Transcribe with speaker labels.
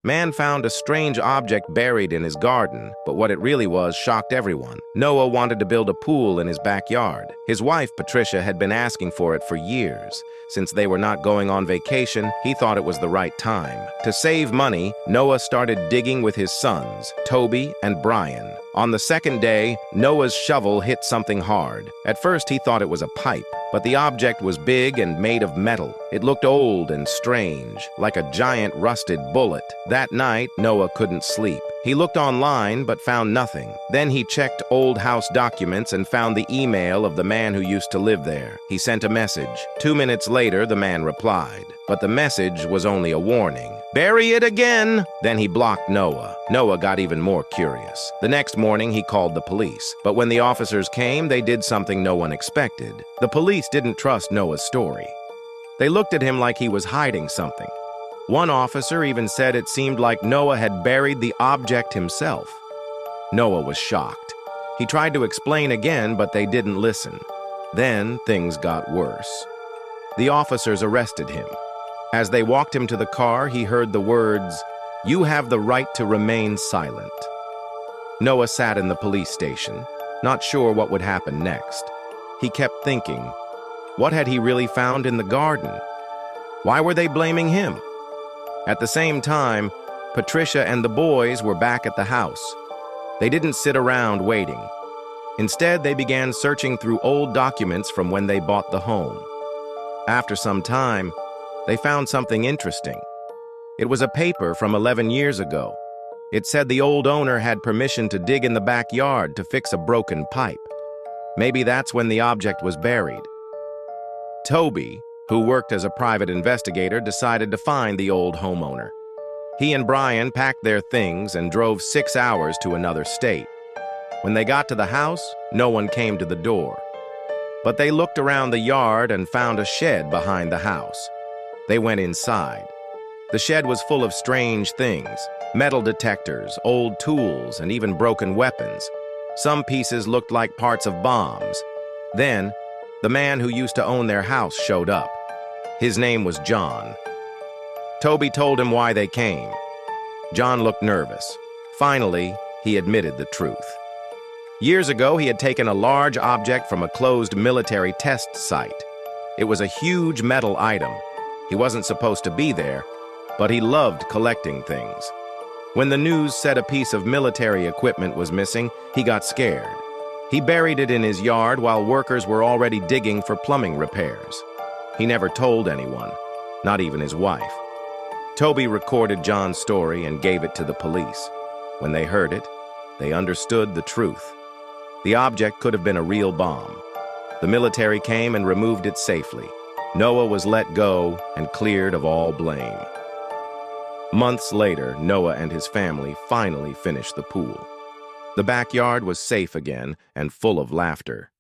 Speaker 1: Man found a strange object buried in his garden, but what it really was shocked everyone. Noah wanted to build a pool in his backyard. His wife, Patricia, had been asking for it for years. Since they were not going on vacation, he thought it was the right time. To save money, Noah started digging with his sons, Toby and Brian. On the second day, Noah's shovel hit something hard. At first, he thought it was a pipe, but the object was big and made of metal. It looked old and strange, like a giant rusted bullet. That night, Noah couldn't sleep. He looked online but found nothing. Then he checked old house documents and found the email of the man who used to live there. He sent a message. 2 minutes later, the man replied. But the message was only a warning. "Bury it again!" Then he blocked Noah. Noah got even more curious. The next morning, he called the police. But when the officers came, they did something no one expected. The police didn't trust Noah's story. They looked at him like he was hiding something. One officer even said it seemed like Noah had buried the object himself. Noah was shocked. He tried to explain again, but they didn't listen. Then things got worse. The officers arrested him. As they walked him to the car, he heard the words, "You have the right to remain silent." Noah sat in the police station, not sure what would happen next. He kept thinking, what had he really found in the garden? Why were they blaming him? At the same time, Patricia and the boys were back at the house. They didn't sit around waiting. Instead, they began searching through old documents from when they bought the home. After some time, they found something interesting. It was a paper from 11 years ago. It said the old owner had permission to dig in the backyard to fix a broken pipe. Maybe that's when the object was buried. Toby, who worked as a private investigator, decided to find the old homeowner. He and Brian packed their things and drove 6 hours to another state. When they got to the house, no one came to the door. But they looked around the yard and found a shed behind the house. They went inside. The shed was full of strange things: metal detectors, old tools, and even broken weapons. Some pieces looked like parts of bombs. Then, the man who used to own their house showed up. His name was John. Toby told him why they came. John looked nervous. Finally, he admitted the truth. Years ago, he had taken a large object from a closed military test site. It was a huge metal item. He wasn't supposed to be there, but he loved collecting things. When the news said a piece of military equipment was missing, he got scared. He buried it in his yard while workers were already digging for plumbing repairs. He never told anyone, not even his wife. Toby recorded John's story and gave it to the police. When they heard it, they understood the truth. The object could have been a real bomb. The military came and removed it safely. Noah was let go and cleared of all blame. Months later, Noah and his family finally finished the pool. The backyard was safe again and full of laughter.